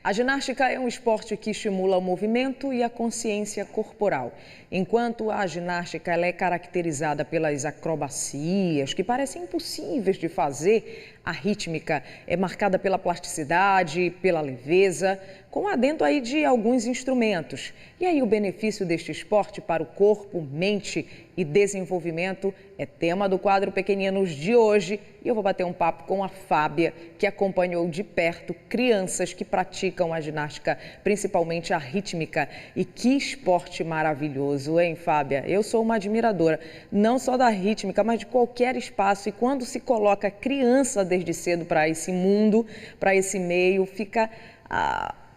A ginástica é um esporte que estimula o movimento e a consciência corporal. Enquanto a ginástica ela é caracterizada pelas acrobacias, que parecem impossíveis de fazer, a rítmica é marcada pela plasticidade, pela leveza, com adendo aí de alguns instrumentos. E aí o benefício deste esporte para o corpo, mente e desenvolvimento é tema do quadro Pequeninos de hoje. E eu vou bater um papo com a Fábia, que acompanhou de perto crianças que praticam a ginástica, principalmente a rítmica. E que esporte maravilhoso, hein, Fábia? Eu sou uma admiradora, não só da rítmica, mas de qualquer espaço. E quando se coloca criança desde cedo para esse mundo, para esse meio, fica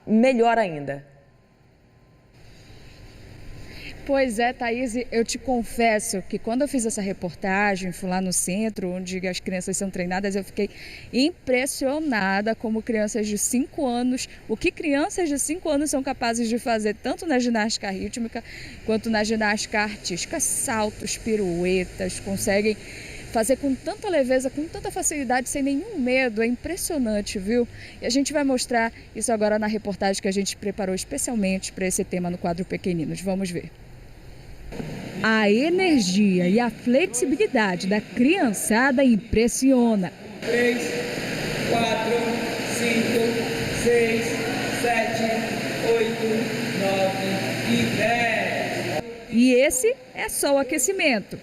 melhor ainda. Pois é, Thaís, eu te confesso que quando eu fiz essa reportagem, fui lá no centro onde as crianças são treinadas, eu fiquei impressionada como crianças de 5 anos, o que crianças de 5 anos são capazes de fazer tanto na ginástica rítmica quanto na ginástica artística. Saltos, piruetas, conseguem fazer com tanta leveza, com tanta facilidade, sem nenhum medo. É impressionante, viu? E a gente vai mostrar isso agora na reportagem que a gente preparou especialmente para esse tema no quadro Pequeninos. Vamos ver. A energia e a flexibilidade da criançada impressiona. 3, 4, 5, 6, 7, 8, 9 e 10. E esse é só o aquecimento.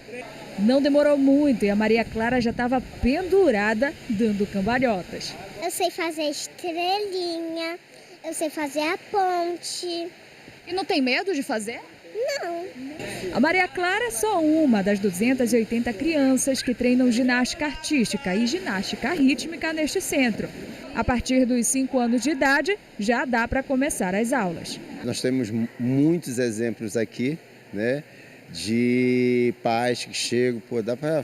Não demorou muito e a Maria Clara já estava pendurada dando cambalhotas. Eu sei fazer estrelinha, eu sei fazer a ponte. E não tem medo de fazer? Não. A Maria Clara é só uma das 280 crianças que treinam ginástica artística e ginástica rítmica neste centro. A partir dos 5 anos de idade, já dá para começar as aulas. Nós temos muitos exemplos aqui, né, de pais que chegam, dá para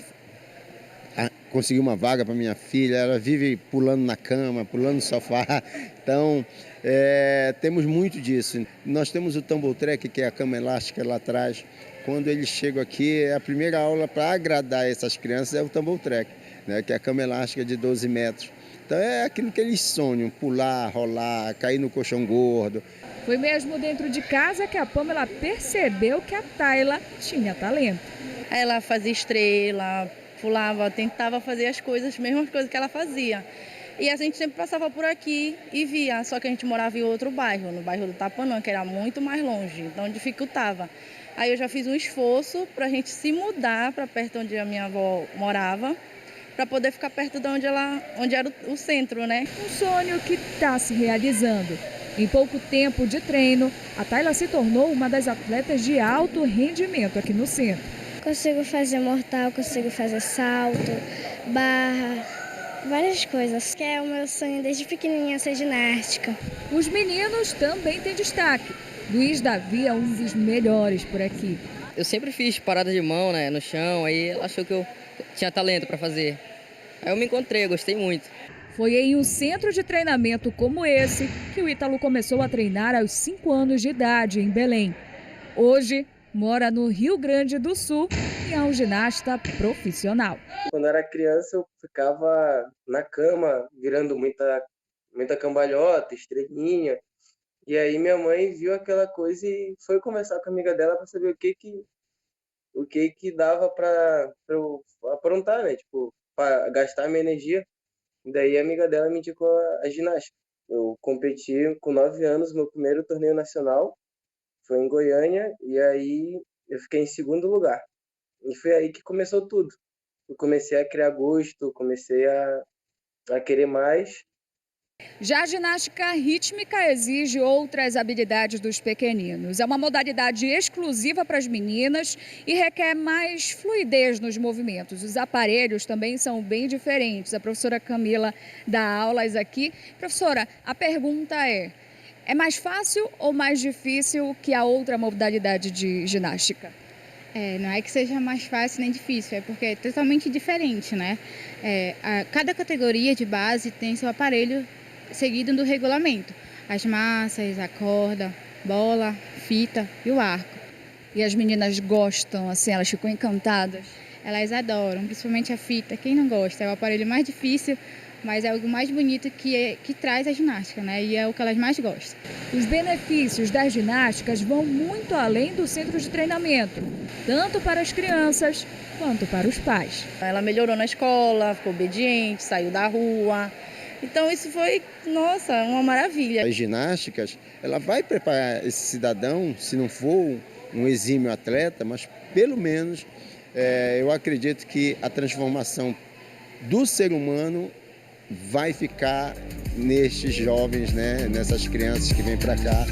conseguir uma vaga para minha filha, ela vive pulando na cama, pulando no sofá, então temos muito disso. Nós temos o tumble track, que é a cama elástica lá atrás. Quando eles chegam aqui, a primeira aula para agradar essas crianças é o tumble track, né, que é a cama elástica de 12 metros. Então é aquilo que eles sonham, pular, rolar, cair no colchão gordo. Foi mesmo dentro de casa que a Pamela percebeu que a Tayla tinha talento. Ela fazia estrela, pulava, tentava fazer as mesmas coisas que ela fazia. E a gente sempre passava por aqui e via, só que a gente morava em outro bairro, no bairro do Tapanã, que era muito mais longe, então dificultava. Aí eu já fiz um esforço para a gente se mudar para perto onde a minha avó morava, para poder ficar perto de onde era o centro, né? Um sonho que está se realizando. Em pouco tempo de treino, a Tayla se tornou uma das atletas de alto rendimento aqui no centro. Consigo fazer mortal, consigo fazer salto, barra, várias coisas. Que é o meu sonho desde pequenininha ser ginástica. Os meninos também têm destaque. Luiz Davi é um dos melhores por aqui. Eu sempre fiz parada de mão, né, no chão, aí ela achou que eu tinha talento para fazer. Aí eu me encontrei, gostei muito. Foi em um centro de treinamento como esse que o Ítalo começou a treinar aos 5 anos de idade, em Belém. Hoje, mora no Rio Grande do Sul e é um ginasta profissional. Quando eu era criança, eu ficava na cama, virando muita cambalhota, estrelinha. E aí minha mãe viu aquela coisa e foi conversar com a amiga dela para saber o que dava para eu aprontar, né? Tipo, para gastar minha energia. Daí a amiga dela me indicou a ginástica. Eu competi com 9 anos, meu primeiro torneio nacional foi em Goiânia, e aí eu fiquei em segundo lugar. E foi aí que começou tudo. Eu comecei a criar gosto, comecei a querer mais. Já a ginástica rítmica exige outras habilidades dos pequeninos. É uma modalidade exclusiva para as meninas e requer mais fluidez nos movimentos. Os aparelhos também são bem diferentes. A professora Camila dá aulas aqui. Professora, a pergunta é mais fácil ou mais difícil que a outra modalidade de ginástica? Não é que seja mais fácil nem difícil, é porque é totalmente diferente, né? Cada categoria de base tem seu aparelho seguido do regulamento. As massas, a corda, bola, fita e o arco. E as meninas gostam, assim, elas ficam encantadas? Elas adoram, principalmente a fita. Quem não gosta? É o aparelho mais difícil, mas é algo mais bonito que traz a ginástica, né? E é o que elas mais gostam. Os benefícios das ginásticas vão muito além do centro de treinamento, tanto para as crianças quanto para os pais. Ela melhorou na escola, ficou obediente, saiu da rua. Então isso foi, nossa, uma maravilha. As ginásticas, ela vai preparar esse cidadão, se não for um exímio atleta, mas pelo menos eu acredito que a transformação do ser humano vai ficar nestes jovens, né, nessas crianças que vêm para cá.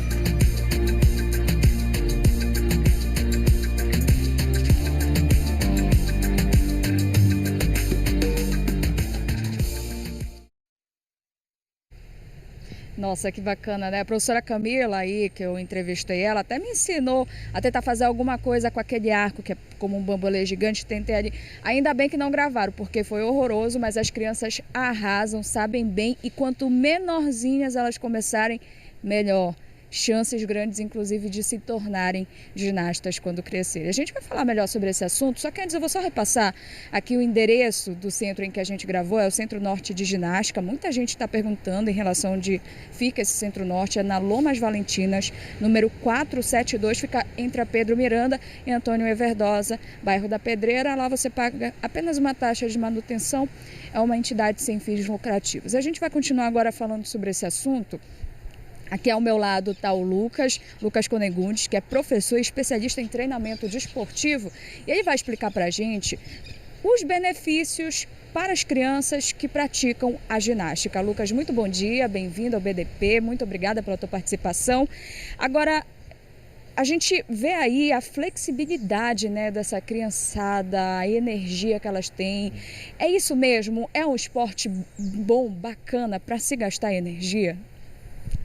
Nossa, que bacana, né? A professora Camila aí, que eu entrevistei ela, até me ensinou a tentar fazer alguma coisa com aquele arco, que é como um bambolê gigante, tentei ali. Ainda bem que não gravaram, porque foi horroroso, mas as crianças arrasam, sabem bem, e quanto menorzinhas elas começarem, melhor. Chances grandes, inclusive, de se tornarem ginastas quando crescerem. A gente vai falar melhor sobre esse assunto, só que antes eu vou só repassar aqui o endereço do centro em que a gente gravou, é o Centro Norte de Ginástica. Muita gente está perguntando em relação onde fica esse Centro Norte, é na Lomas Valentinas, número 472, fica entre a Pedro Miranda e Antônio Everdosa, bairro da Pedreira. Lá você paga apenas uma taxa de manutenção, é uma entidade sem fins lucrativos. A gente vai continuar agora falando sobre esse assunto. Aqui ao meu lado está o Lucas Conegundes, que é professor e especialista em treinamento desportivo, e ele vai explicar para a gente os benefícios para as crianças que praticam a ginástica. Lucas, muito bom dia, bem-vindo ao BDP, muito obrigada pela tua participação. Agora, a gente vê aí a flexibilidade, né, dessa criançada, a energia que elas têm. É isso mesmo? É um esporte bom, bacana para se gastar energia?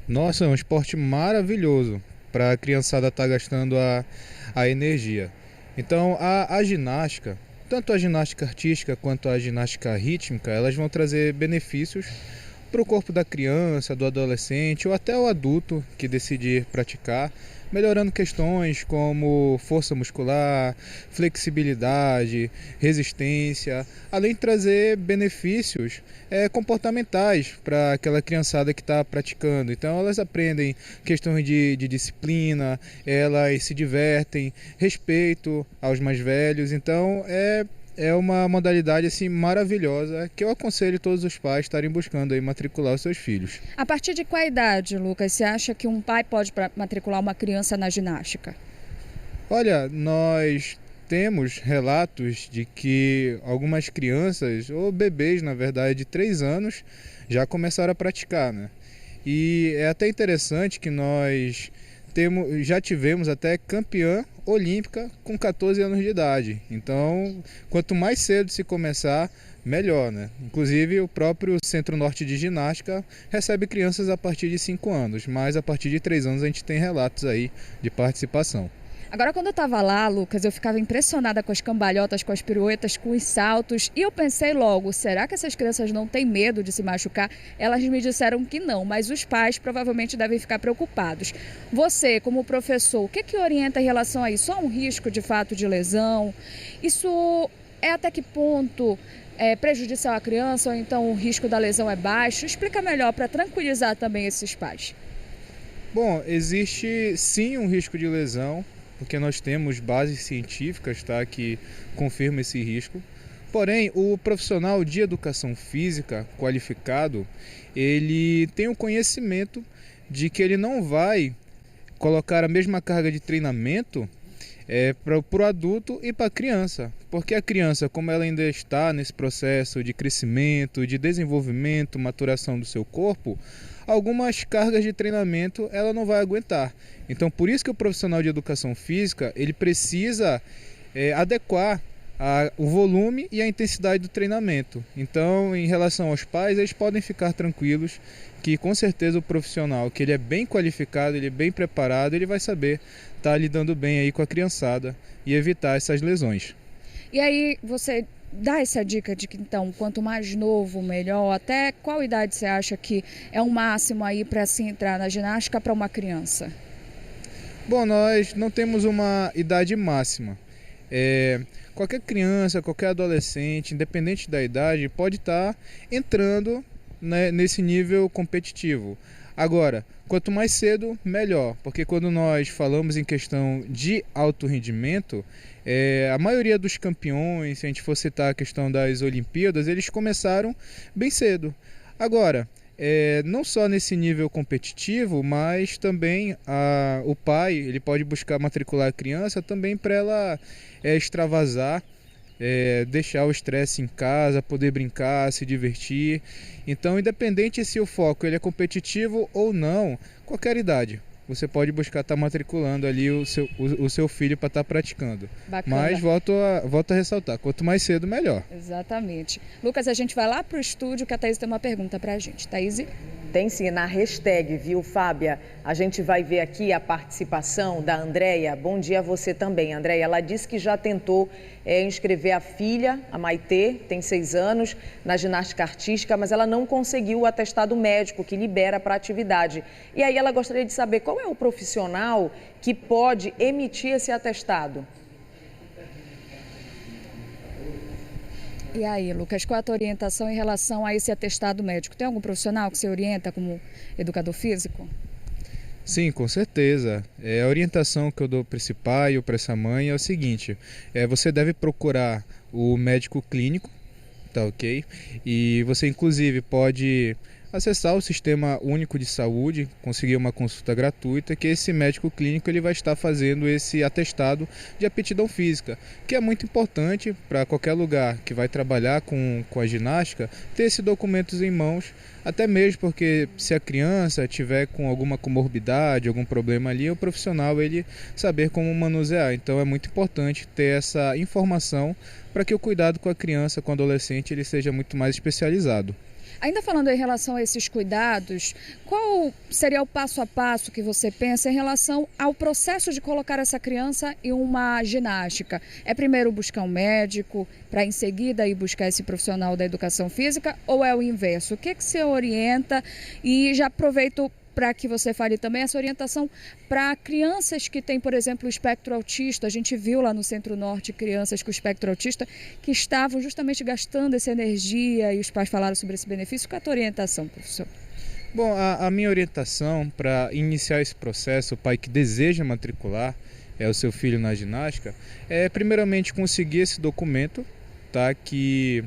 Nossa, é um esporte maravilhoso para a criançada estar gastando a energia. Então, a ginástica, tanto a ginástica artística quanto a ginástica rítmica, elas vão trazer benefícios para o corpo da criança, do adolescente ou até o adulto que decidir praticar, melhorando questões como força muscular, flexibilidade, resistência, além de trazer benefícios comportamentais para aquela criançada que está praticando. Então elas aprendem questões de disciplina, elas se divertem, respeito aos mais velhos. Então é uma modalidade assim maravilhosa que eu aconselho todos os pais estarem buscando aí matricular os seus filhos. A partir de qual idade, Lucas, você acha que um pai pode matricular uma criança na ginástica? Olha, nós temos relatos de que algumas crianças, ou bebês na verdade, de 3 anos, já começaram a praticar, né? E é até interessante que nós já tivemos até campeã olímpica com 14 anos de idade. Então, quanto mais cedo se começar, melhor, né? Inclusive, o próprio Centro Norte de Ginástica recebe crianças a partir de 5 anos, mas a partir de 3 anos a gente tem relatos aí de participação. Agora, quando eu estava lá, Lucas, eu ficava impressionada com as cambalhotas, com as piruetas, com os saltos. E eu pensei logo, será que essas crianças não têm medo de se machucar? Elas me disseram que não, mas os pais provavelmente devem ficar preocupados. Você, como professor, o que orienta em relação a isso? Há um risco de fato de lesão? Isso é até que ponto prejudicial à criança ou então o risco da lesão é baixo? Explica melhor para tranquilizar também esses pais. Bom, existe sim um risco de lesão, porque nós temos bases científicas, tá, que confirmam esse risco. Porém, o profissional de educação física qualificado, ele tem o conhecimento de que ele não vai colocar a mesma carga de treinamento para o adulto e para a criança. Porque a criança, como ela ainda está nesse processo de crescimento, de desenvolvimento, maturação do seu corpo, algumas cargas de treinamento ela não vai aguentar. Então, por isso que o profissional de educação física ele precisa adequar o volume e a intensidade do treinamento. Então, em relação aos pais, eles podem ficar tranquilos que com certeza o profissional, que ele é bem qualificado, ele é bem preparado, ele vai saber estar lidando bem aí com a criançada e evitar essas lesões. E aí você dá essa dica de que então quanto mais novo melhor, até qual idade você acha que é o máximo aí para se entrar na ginástica para uma criança? Bom, nós não temos uma idade máxima. Qualquer criança, qualquer adolescente, independente da idade, pode estar entrando né, nesse nível competitivo. Agora, quanto mais cedo, melhor, porque quando nós falamos em questão de alto rendimento, a maioria dos campeões, se a gente for citar a questão das Olimpíadas, eles começaram bem cedo. Agora, não só nesse nível competitivo, mas também o pai ele pode buscar matricular a criança também para ela extravasar, deixar o estresse em casa, poder brincar, se divertir. Então, independente se o foco ele é competitivo ou não, qualquer idade, você pode buscar estar matriculando ali o seu filho para estar praticando. Bacana. Mas volto a ressaltar, quanto mais cedo, melhor. Exatamente. Lucas, a gente vai lá para o estúdio que a Thaís tem uma pergunta para a gente. Thaís? Tem sim, na hashtag, viu, Fábia? A gente vai ver aqui a participação da Andréia. Bom dia a você também, Andréia. Ela disse que já tentou inscrever a filha, a Maitê, tem 6 anos, na ginástica artística, mas ela não conseguiu o atestado médico que libera para a atividade. E aí ela gostaria de saber qual é o profissional que pode emitir esse atestado. E aí, Lucas, qual é a tua orientação em relação a esse atestado médico? Tem algum profissional que você orienta como educador físico? Sim, com certeza. A orientação que eu dou para esse pai ou para essa mãe é o seguinte: você deve procurar o médico clínico, tá ok? E você inclusive pode acessar o Sistema Único de Saúde, conseguir uma consulta gratuita, que esse médico clínico ele vai estar fazendo esse atestado de aptidão física, que é muito importante para qualquer lugar que vai trabalhar com a ginástica, ter esses documentos em mãos, até mesmo porque se a criança tiver com alguma comorbidade, algum problema ali, o profissional ele saber como manusear. Então é muito importante ter essa informação para que o cuidado com a criança, com o adolescente, ele seja muito mais especializado. Ainda falando em relação a esses cuidados, qual seria o passo a passo que você pensa em relação ao processo de colocar essa criança em uma ginástica? É primeiro buscar um médico, para em seguida ir buscar esse profissional da educação física, ou é o inverso? O que você orienta? E já aproveito para que você fale também essa orientação para crianças que têm, por exemplo, o espectro autista. A gente viu lá no Centro-Norte crianças com espectro autista que estavam justamente gastando essa energia e os pais falaram sobre esse benefício. Qual é a tua orientação, professor? Bom, a minha orientação para iniciar esse processo, o pai que deseja matricular o seu filho na ginástica, é primeiramente conseguir esse documento, tá? que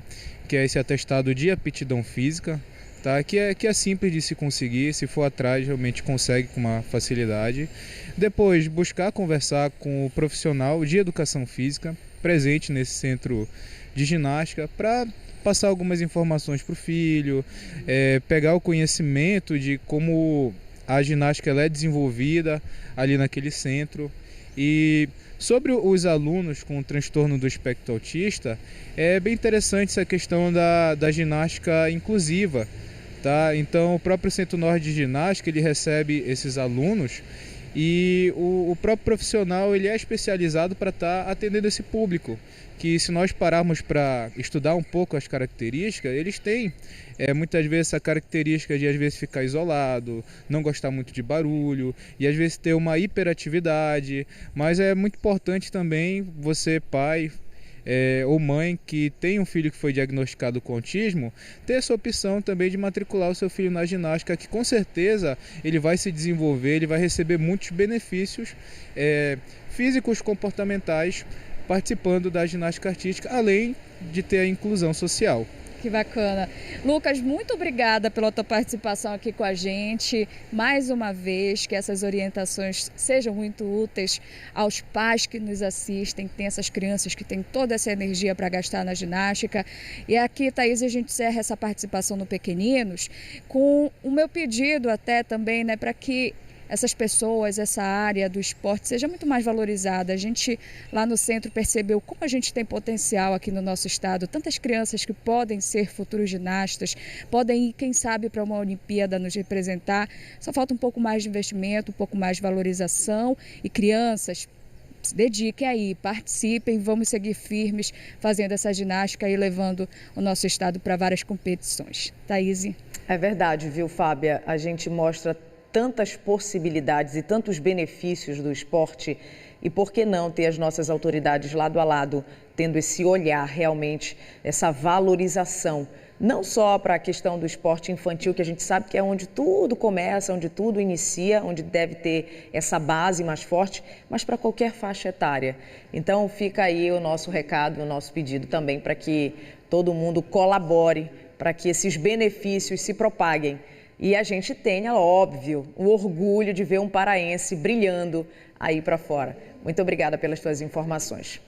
é esse atestado de aptidão física, tá? Que é simples de se conseguir, se for atrás realmente consegue com uma facilidade. Depois buscar conversar com o profissional de educação física presente nesse centro de ginástica para passar algumas informações para o filho, pegar o conhecimento de como a ginástica ela é desenvolvida ali naquele centro. E sobre os alunos com transtorno do espectro autista, é bem interessante essa questão da ginástica inclusiva. Tá? Então o próprio Centro-Norte de Ginástica ele recebe esses alunos e o próprio profissional ele é especializado para estar atendendo esse público, que se nós pararmos para estudar um pouco as características, eles têm muitas vezes essa característica de às vezes ficar isolado, não gostar muito de barulho e às vezes ter uma hiperatividade, mas é muito importante também você, pai, ou mãe que tem um filho que foi diagnosticado com autismo, ter essa opção também de matricular o seu filho na ginástica, que com certeza ele vai se desenvolver, ele vai receber muitos benefícios físicos, comportamentais, participando da ginástica artística, além de ter a inclusão social. Que bacana. Lucas, muito obrigada pela tua participação aqui com a gente. Mais uma vez, que essas orientações sejam muito úteis aos pais que nos assistem, que tem essas crianças que têm toda essa energia para gastar na ginástica. E aqui, Thaís, a gente encerra essa participação no Pequeninos com o meu pedido até também, né, para que essas pessoas, essa área do esporte seja muito mais valorizada. A gente lá no centro percebeu como a gente tem potencial aqui no nosso estado, tantas crianças que podem ser futuros ginastas, podem ir, quem sabe, para uma Olimpíada nos representar. Só falta um pouco mais de investimento, um pouco mais de valorização e crianças, se dediquem aí, participem, vamos seguir firmes fazendo essa ginástica e levando o nosso estado para várias competições. Thaís? É verdade, viu, Fábia? A gente mostra tantas possibilidades e tantos benefícios do esporte e por que não ter as nossas autoridades lado a lado, tendo esse olhar realmente, essa valorização não só para a questão do esporte infantil, que a gente sabe que é onde tudo começa, onde tudo inicia, onde deve ter essa base mais forte, mas para qualquer faixa etária. Então fica aí o nosso recado, o nosso pedido também para que todo mundo colabore, para que esses benefícios se propaguem. E a gente tenha, óbvio, o orgulho de ver um paraense brilhando aí para fora. Muito obrigada pelas suas informações.